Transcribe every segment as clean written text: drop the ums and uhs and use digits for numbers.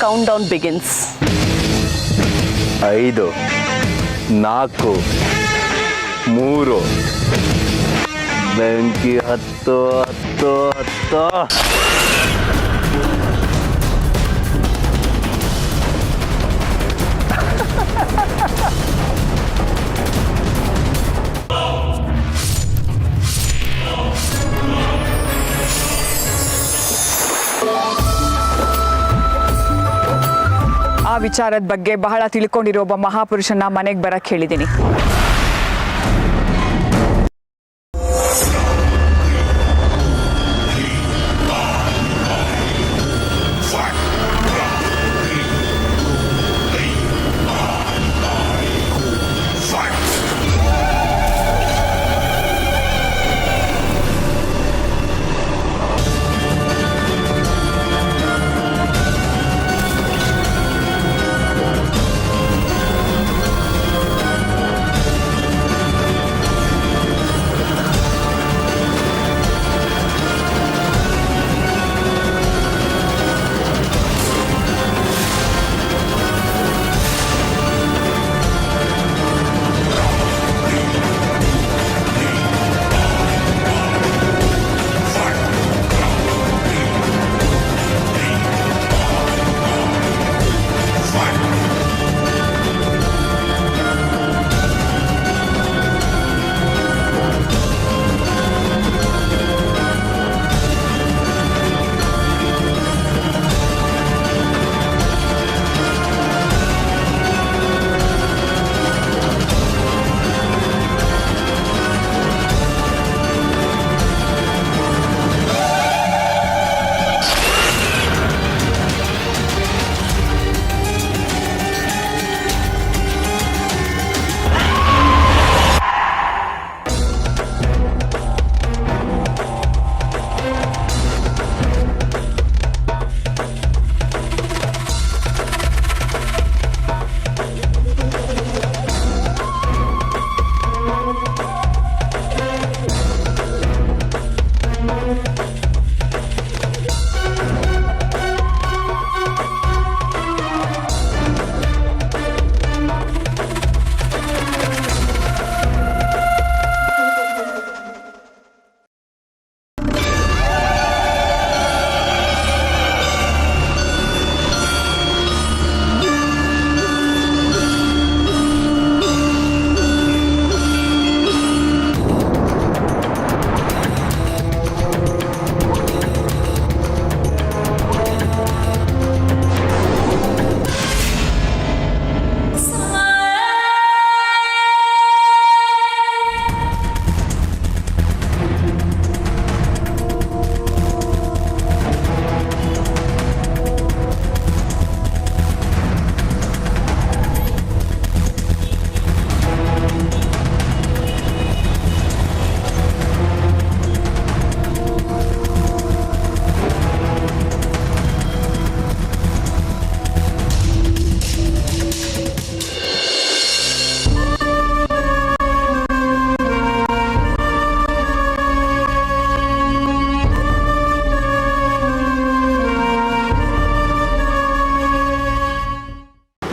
Count down begins. 5 4 3 ಬೆಂಕಿ 10 10 10. ಆ ವಿಚಾರದ ಬಗ್ಗೆ ಬಹಳ ತಿಳ್ಕೊಂಡಿರೋ ಒಬ್ಬ ಮಹಾಪುರುಷನ ಮನೆಗೆ ಬರಕ್ಕೆ ಹೇಳಿದ್ದೀನಿ.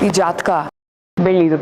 ಈ ಜಾತಕ ಬೆಳ್ಳಿದು.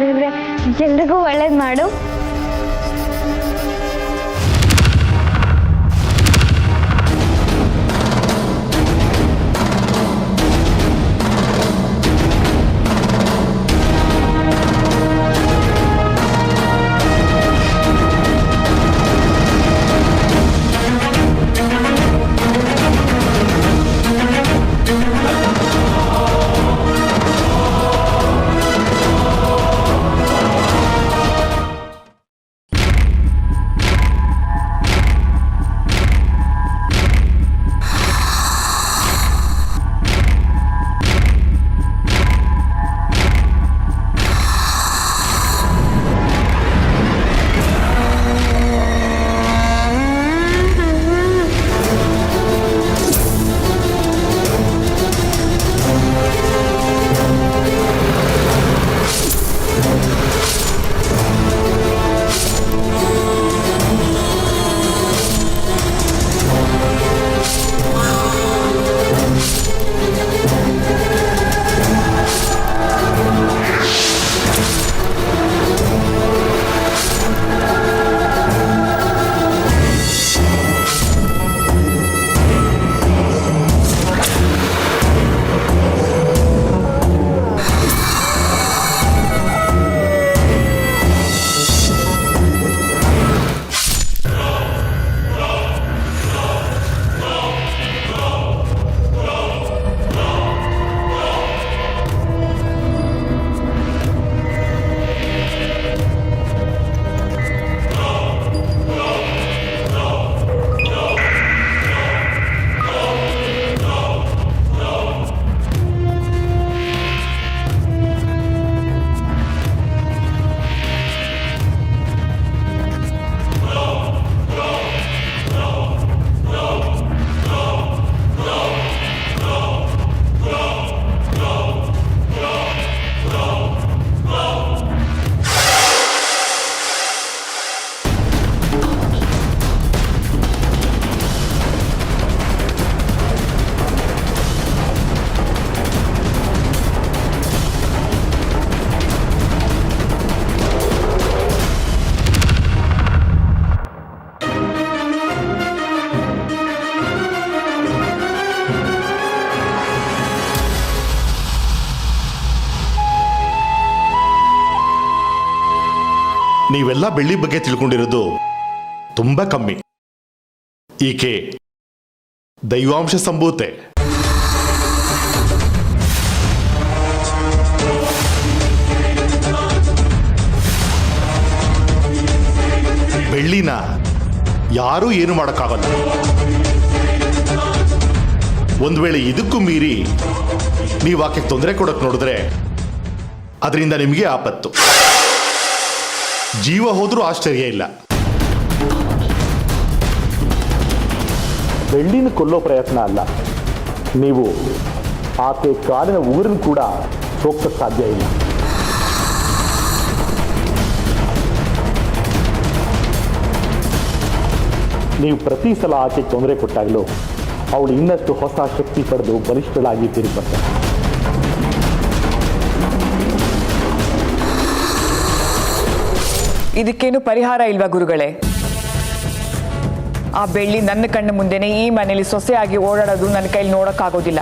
ದೇವ್ರೆ ಎಲ್ರಿಗೂ ಒಳ್ಳೇದು ಮಾಡು. ನೀವೆಲ್ಲ ಬೆಳ್ಳಿ ಬಗ್ಗೆ ತಿಳ್ಕೊಂಡಿರೋದು ತುಂಬಾ ಕಮ್ಮಿ. ಈಕೆ ದೈವಾಂಶ ಸಂಭೂತೆ. ಬೆಳ್ಳಿನ ಯಾರೂ ಏನು ಮಾಡೋಕ್ಕಾಗಲ್ಲ. ಒಂದು ವೇಳೆ ಇದಕ್ಕೂ ಮೀರಿ ನೀವು ಆಕೆ ತೊಂದರೆ ಕೊಡೋಕೆ ನೋಡಿದ್ರೆ ಅದರಿಂದ ನಿಮಗೆ ಆಪತ್ತು. ಜೀವ ಹೋದ್ರೂ ಆಶ್ಚರ್ಯ ಇಲ್ಲ. ಬೆಳ್ಳಿನ ಕೊಲ್ಲೋ ಪ್ರಯತ್ನ ಅಲ್ಲ, ನೀವು ಆಕೆ ಕಾಲಿನ ಉಗುರನ್ನು ಕೂಡ ಸೋಕ್ಸಕ್ಕೆ ಸಾಧ್ಯ ಇಲ್ಲ. ನೀವು ಪ್ರತಿ ಸಲ ಆಕೆಗೆ ತೊಂದರೆ ಕೊಟ್ಟಾಗಲೂ ಅವಳು ಇನ್ನಷ್ಟು ಹೊಸ ಶಕ್ತಿ ಪಡೆದು ಬಲಿಷ್ಠಳಾಗಿ ತಿರುಗಿ ಬರ್ತಾರೆ. ಇದಕ್ಕೇನು ಪರಿಹಾರ ಇಲ್ವಾ ಗುರುಗಳೇ? ಆ ಬೆಳ್ಳಿ ನನ್ನ ಕಣ್ಣು ಮುಂದೆನೆ ಈ ಮನೆಯಲ್ಲಿ ಸೊಸೆಯಾಗಿ ಓಡಾಡೋದು ನನ್ನ ಕೈಲಿ ನೋಡೋಕ್ಕಾಗೋದಿಲ್ಲ.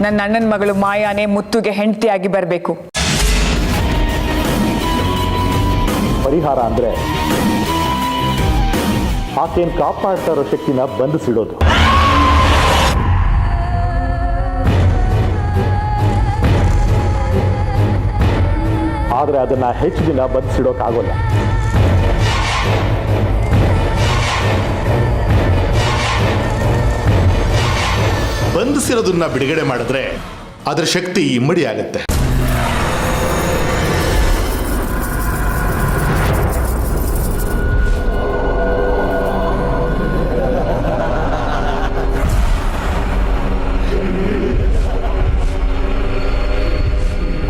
ನನ್ನ ಅಣ್ಣನ ಮಗಳು ಮಾಯಾನೇ ಮುತ್ತುಗೆ ಹೆಂಡತಿಯಾಗಿ ಬರಬೇಕು. ಪರಿಹಾರ ಅಂದರೆ ಆಕೆಯನ್ನು ಕಾಪಾಡ್ತಾ ಇರೋ ಶಕ್ತಿನ ಬಂಧಿಸಿಡೋದು. ಆದರೆ ಅದನ್ನ ಹೆಚ್ಚು ದಿನ ಬಂಧಿಸಿಡೋಕ್ಕಾಗೋಲ್ಲ. ಬಂಧಿಸಿರೋದನ್ನ ಬಿಡುಗಡೆ ಮಾಡಿದ್ರೆ ಅದರ ಶಕ್ತಿ ಇಮ್ಮಡಿ ಆಗುತ್ತೆ.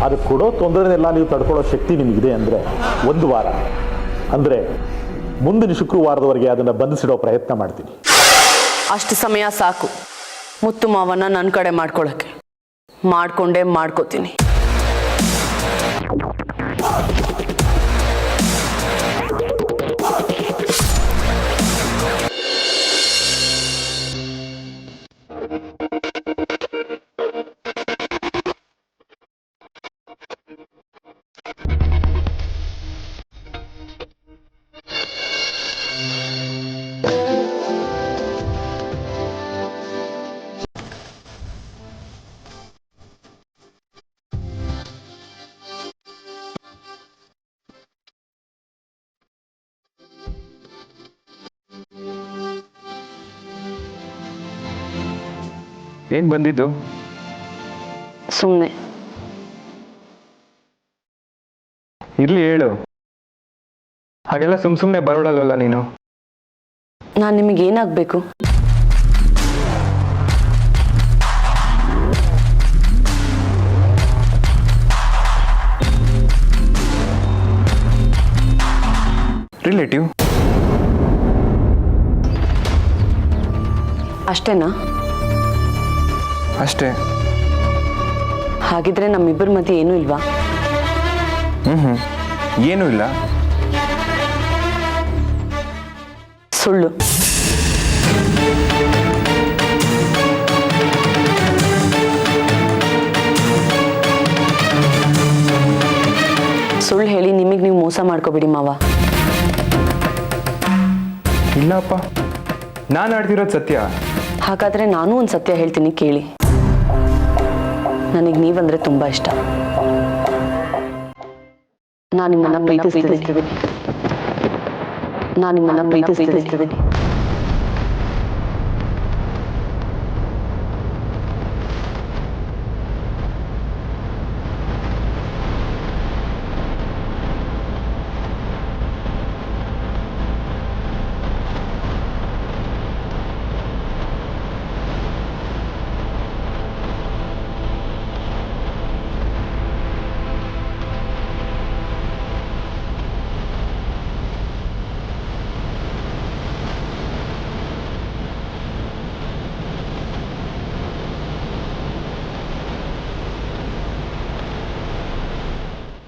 ಅದು ಕೊಡೋ ತೊಂದರೆನೆಲ್ಲ ನೀವು ತಡ್ಕೊಳ್ಳೋ ಶಕ್ತಿ ನಿಮಗಿದೆ ಅಂದರೆ 1 ವಾರ, ಅಂದರೆ ಮುಂದಿನ ಶುಕ್ರವಾರದವರೆಗೆ ಅದನ್ನು ಬಂಧಿಸಿಡೋ ಪ್ರಯತ್ನ ಮಾಡ್ತೀನಿ. ಅಷ್ಟು ಸಮಯ ಸಾಕು ಮುತ್ತು ಮಾವನ್ನ ನನ್ನ ಕಡೆ ಮಾಡ್ಕೊಳಕ್ಕೆ. ಮಾಡ್ಕೋತೀನಿ. ಏನ್ ಬಂದಿದ್ದು? ಸುಮ್ಮನೆ. ಇರ್ಲಿ ಹೇಳು. ಹಾಗೆಲ್ಲ ಸುಮ್ಮನೆ ಬರೋಳಲ್ವಲ್ಲ ನೀನು. ನಾನು ನಿಮಗೇನಾಗಬೇಕು? ರಿಲೇಟಿವ್ ಅಷ್ಟೇನಾ? ಅಷ್ಟೇ. ಹಾಗಿದ್ರೆ ನಮ್ಮಿಬ್ಬರ ಮಧ್ಯೆ ಏನೂ ಇಲ್ವಾ? ಏನೂ ಇಲ್ಲ. ಸುಳ್ಳು. ಸುಳ್ಳು ಹೇಳಿ ನಿಮಗೆ ನೀವು ಮೋಸ ಮಾಡ್ಕೋಬೇಡಿ ಮಾವ. ಇಲ್ಲಪ್ಪ, ನಾನು ಆಡ್ತಿರೋದು ಸತ್ಯ. ಹಾಗಾದ್ರೆ ನಾನು ಒಂದು ಸತ್ಯ ಹೇಳ್ತೀನಿ ಕೇಳಿ. ನನಗೆ ನೀವಂದ್ರೆ ತುಂಬಾ ಇಷ್ಟ. ನಾನು ನಿಮ್ಮನ್ನ ಪ್ರೀತಿಸ್ತಿದ್ದೀನಿ.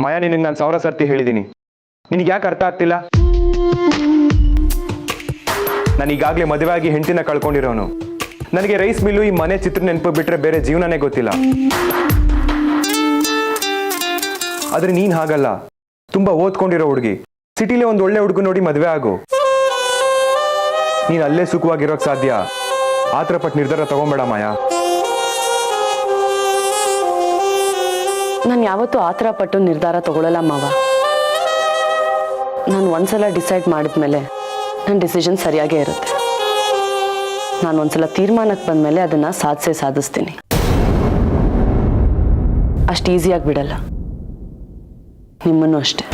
ಮಾಯಾ, ನಿನಗೆ ನಾನು 1000 ಸರ್ತಿ ಹೇಳಿದ್ದೀನಿ. ನಿನಗೆ ಯಾಕೆ ಅರ್ಥ ಆಗ್ತಿಲ್ಲ? ನಾನು ಈಗಾಗಲೇ ಮದುವೆ ಆಗಿ ಹೆಂಡತಿನ ಕಳ್ಕೊಂಡಿರೋನು. ನನಗೆ ರೈಸ್ ಮಿಲ್ಲು, ಈ ಮನೆ ಚಿತ್ರ ನೆನಪು ಬಿಟ್ರೆ ಬೇರೆ ಜೀವನನೇ ಗೊತ್ತಿಲ್ಲ. ಆದ್ರೆ ನೀನ್ ಹಾಗಲ್ಲ. ತುಂಬಾ ಓದ್ಕೊಂಡಿರೋ ಹುಡುಗಿ. ಸಿಟಿಲಿ ಒಂದು ಒಳ್ಳೆ ಹುಡುಗ ನೋಡಿ ಮದುವೆ ಆಗು. ನೀನ್ ಅಲ್ಲೇ ಸುಖವಾಗಿರೋಕ್ ಸಾಧ್ಯ. ಆತರ ಪಟ್ಟು ನಿರ್ಧಾರ ತಗೊಂಬೇಡ ಮಾಯಾ. ನಾನು ಯಾವತ್ತೂ ಆ ಥರ ಪಟ್ಟು ನಿರ್ಧಾರ ತಗೊಳ್ಳಲ್ಲ ಮಾವ. ನಾನು ಒಂದ್ಸಲ ಡಿಸೈಡ್ ಮಾಡಿದ್ಮೇಲೆ ನನ್ನ ಡಿಸಿಷನ್ ಸರಿಯಾಗೇ ಇರುತ್ತೆ. ನಾನು ಒಂದ್ಸಲ ತೀರ್ಮಾನಕ್ಕೆ ಬಂದಮೇಲೆ ಅದನ್ನು ಸಾಧಿಸ್ತೀನಿ. ಅಷ್ಟು ಈಸಿಯಾಗಿ ಬಿಡಲ್ಲ. ನಿಮ್ಮನ್ನು ಅಷ್ಟೆ.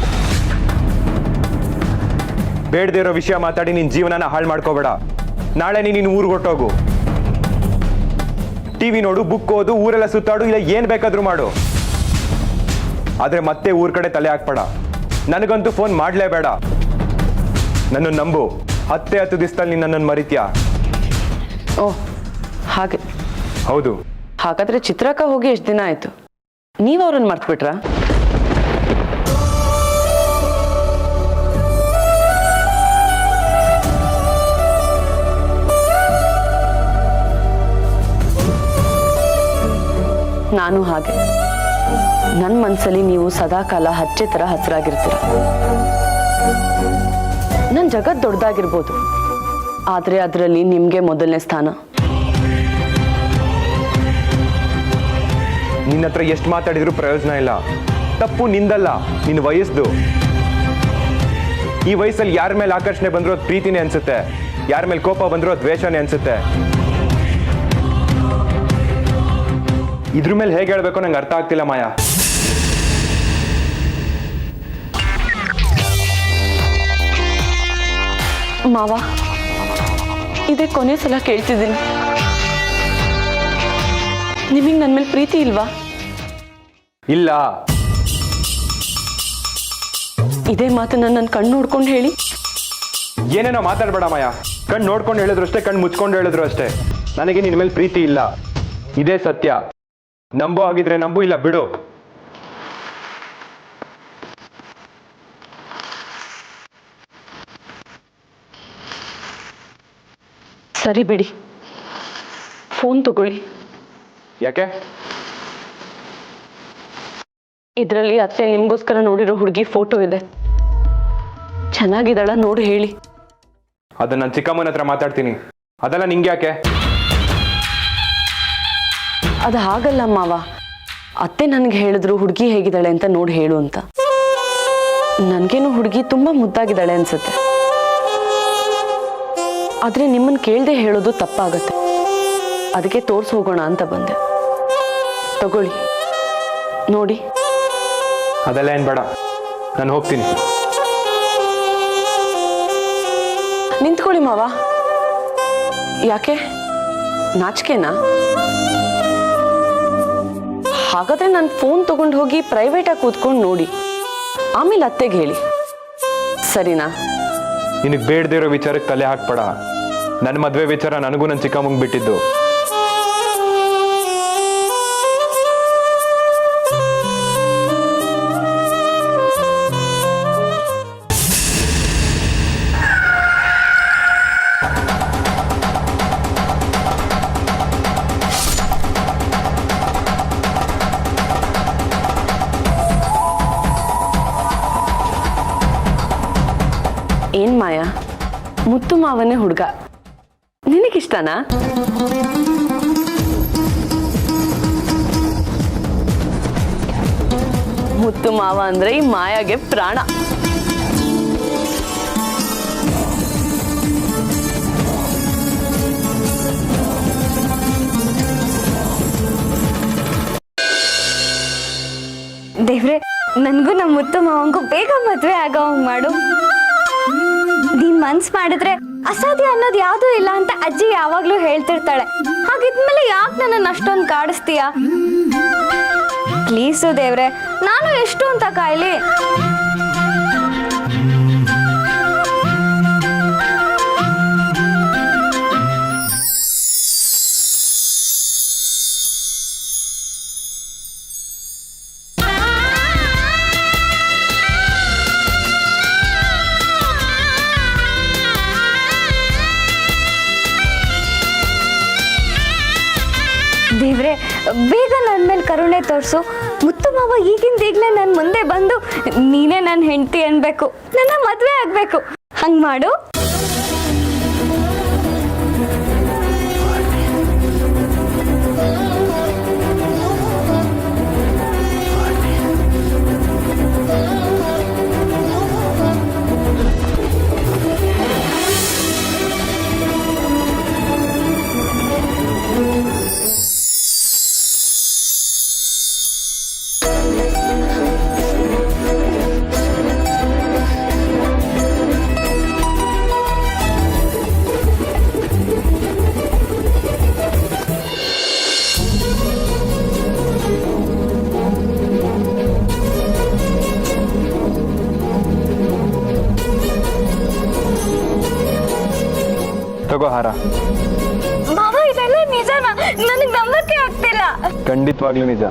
ಬೇಡದೇ ಇರೋ ವಿಷಯ ಮಾತಾಡಿ ನಿನ್ ಜೀವನನ ಹಾಳು ಮಾಡ್ಕೋಬೇಡ. ನಾಳೆ ನೀನು ಊರಿಗೆ ಹೊಟ್ಟೋಗು. ಟಿವಿ ನೋಡು, ಬುಕ್ ಓದು, ಊರೆಲ್ಲ ಸುತ್ತಾಡು, ಇಲ್ಲ ಏನ್ ಬೇಕಾದ್ರೂ ಮಾಡು. ಆದ್ರೆ ಮತ್ತೆ ಊರ್ ಕಡೆ ತಲೆ ಹಾಕ್ಬೇಡ. ನನಗಂತೂ ಫೋನ್ ಮಾಡ್ಲೇಬೇಡ. ನನ್ನನ್ನು ನಂಬು. 10 ದಿವಸದಲ್ಲಿ ನೀನು ನನ್ನನ್ನು ಮರಿತೀಯಾ? ಓಹ್ ಹಾಗೆ. ಹೌದು. ಹಾಗಾದ್ರೆ ಚಿತ್ರಕ್ಕ ಹೋಗಿ ಎಷ್ಟು ದಿನ ಆಯ್ತು? ನೀವು ಅವ್ರನ್ನ ಮರ್ತ್ಬಿಟ್ರಾ? ನಾನು ಹಾಗೆ. ನನ್ನ ಮನಸ್ಸಲ್ಲಿ ನೀವು ಸದಾಕಾಲ ಹಚ್ಚೆ ಥರ ಹಸಿರಾಗಿರ್ತೀರ. ನನ್ನ ಜಗತ್ ದೊಡ್ಡದಾಗಿರ್ಬೋದು, ಆದರೆ ಅದರಲ್ಲಿ ನಿಮಗೆ ಮೊದಲನೇ ಸ್ಥಾನ. ನಿನ್ನ ಹತ್ರ ಎಷ್ಟು ಮಾತಾಡಿದ್ರು ಪ್ರಯೋಜನ ಇಲ್ಲ. ತಪ್ಪು ನಿಂದಲ್ಲ, ನಿನ್ನ ವಯಸ್ಸು. ಈ ವಯಸ್ಸಲ್ಲಿ ಯಾರ ಮೇಲೆ ಆಕರ್ಷಣೆ ಬಂದರೂ ಅದು ಪ್ರೀತಿನೇ ಅನ್ಸುತ್ತೆ, ಯಾರ ಮೇಲೆ ಕೋಪ ಬಂದರೂ ಅದು ದ್ವೇಷನೇ ಅನ್ಸುತ್ತೆ. ಇದ್ರ ಮೇಲೆ ಹೇಗೆ ಹೇಳ್ಬೇಕು ನಂಗೆ ಅರ್ಥ ಆಗ್ತಿಲ್ಲ ಮಾಯಾ. ಮಾವ, ಇದೇ ಕೊನೆ ಸಲ ಕೇಳ್ತಿದ್ದೀನಿ. ನಿಮಗೆ ನನ್ನ ಮೇಲೆ ಪ್ರೀತಿ ಇಲ್ವಾ? ಇಲ್ಲ. ಇದೇ ಮಾತನ್ನ ನನ್ನ ಕಣ್ಣು ನೋಡ್ಕೊಂಡು ಹೇಳಿ. ಏನೇನೋ ಮಾತಾಡ್ಬೇಡ ಮಾಯಾ. ಕಣ್ಣು ನೋಡ್ಕೊಂಡು ಹೇಳಿದ್ರು ಅಷ್ಟೇ, ಕಣ್ಣು ಮುಚ್ಕೊಂಡು ಹೇಳಿದ್ರು ಅಷ್ಟೇ. ನನಗೆ ನಿನ್ನ ಮೇಲೆ ಪ್ರೀತಿ ಇಲ್ಲ. ಇದೇ ಸತ್ಯ. ನಂಬೋ ಆಗಿದ್ರೆ ನಂಬು, ಇಲ್ಲ ಬಿಡು. ಸರಿ ಬಿಡಿ, ಫೋನ್ ತಗೊಳ್ಳಿ. ಯಾಕೆ? ಇದರಲ್ಲಿ ಅತ್ತೆ ನಿಮಗೋಸ್ಕರ ನೋಡಿರೋ ಹುಡುಗಿ ಫೋಟೋ ಇದೆ. ಚೆನ್ನಾಗಿದ್ದಾಳ ನೋಡಿ ಹೇಳಿ. ಅದನ್ನ ನಾನು ಚಿಕ್ಕಮ್ಮನ ಹತ್ರ ಮಾತಾಡ್ತೀನಿ. ಅದೆಲ್ಲ ನಿಂಗೆ ಯಾಕೆ? ಅದು ಹಾಗಲ್ಲ ಮಾವ. ಅತ್ತೆ ನನಗೆ ಹೇಳಿದ್ರು ಹುಡುಗಿ ಹೇಗಿದ್ದಾಳೆ ಅಂತ ನೋಡಿ ಹೇಳು ಅಂತ. ನನಗೇನು ಹುಡುಗಿ ತುಂಬ ಮುದ್ದಾಗಿದ್ದಾಳೆ ಅನ್ಸುತ್ತೆ. ಆದರೆ ನಿಮ್ಮನ್ನು ಕೇಳದೆ ಹೇಳೋದು ತಪ್ಪಾಗತ್ತೆ. ಅದಕ್ಕೆ ತೋರಿಸಿ ಹೋಗೋಣ ಅಂತ ಬಂದೆ. ತಗೊಳ್ಳಿ ನೋಡಿ. ಅದೆಲ್ಲ ಏನು ಬೇಡ, ನಾನು ಹೋಗ್ತೀನಿ. ನಿಂತ್ಕೊಳ್ಳಿ ಮಾವ. ಯಾಕೆ, ನಾಚಿಕೆನಾ? ಹಾಗಾದ್ರೆ ನಾನು ಫೋನ್ ತಗೊಂಡು ಹೋಗಿ ಪ್ರೈವೇಟಾಗಿ ಕೂತ್ಕೊಂಡು ನೋಡಿ, ಆಮೇಲೆ ಅತ್ತೆಗೆ ಹೇಳಿ, ಸರಿನಾ? ನಿನಗೆ ಬೇಡದೇ ಇರೋ ವಿಚಾರಕ್ಕೆ ತಲೆ ಹಾಕ್ಬೇಡ. ನನ್ನ ಮದುವೆ ವಿಚಾರ ನನಗೂ ನನ್ನ ಚಿಕ್ಕಮ್ಮಂಗೆ ಬಿಟ್ಟಿದ್ದು. ಏನ್ ಮಾಯಾ, ಮುತ್ತು ಮಾವನೇ ಹುಡುಗ, ನಿನಗಿಷ್ಟನಾ? ಮುತ್ತು ಮಾವ ಅಂದ್ರೆ ಈ ಮಾಯಾಗೆ ಪ್ರಾಣ. ದೇವ್ರೆ, ನನ್ಗೂ ನಮ್ಮ ಮುತ್ತು ಮಾವಂಗೂ ಬೇಗ ಮದ್ವೆ ಆಗೋ ಮಾಡು. ನೀನ್ ಮನ್ಸ್ ಮಾಡಿದ್ರೆ ಅಸಾಧ್ಯ ಅನ್ನೋದು ಯಾವ್ದೂ ಇಲ್ಲ ಅಂತ ಅಜ್ಜಿ ಯಾವಾಗ್ಲೂ ಹೇಳ್ತಿರ್ತಾಳೆ. ಹಾಗಿದ್ಮೇಲೆ ಯಾಕೆ ನನ್ನನ್ನು ಅಷ್ಟೊಂದು ಕಾಡಿಸ್ತೀಯ? ಪ್ಲೀಸು ದೇವ್ರೆ, ನಾನು ಎಷ್ಟು ಅಂತ ಕಾಯ್ಲಿ? ದೇವ್ರೆ, ಬೇಗ ನನ್ನ ಮೇಲೆ ಕರುಣೆ ತೋರಿಸು. ಮುತ್ತು ಮಾವ ಈಗಿಂದೀಗಲೇ ನನ್ನ ಮುಂದೆ ಬಂದು ನೀನೇ ನನ್ನ ಹೆಂಡತಿ ಅನ್ಬೇಕು, ನನ್ನ ಮದುವೆ ಆಗ್ಬೇಕು. ಹಂಗ್ ಮಾಡು. ತಗೋ ಹಾರ. ಮಾವ ಇದೆಲ್ಲ ನಿಜನಾ? ನನಗೆ ನಂಬಕ್ಕೆ ಆಗ್ತಿಲ್ಲ. ಖಂಡಿತವಾಗ್ಲೂ ನಿಜ.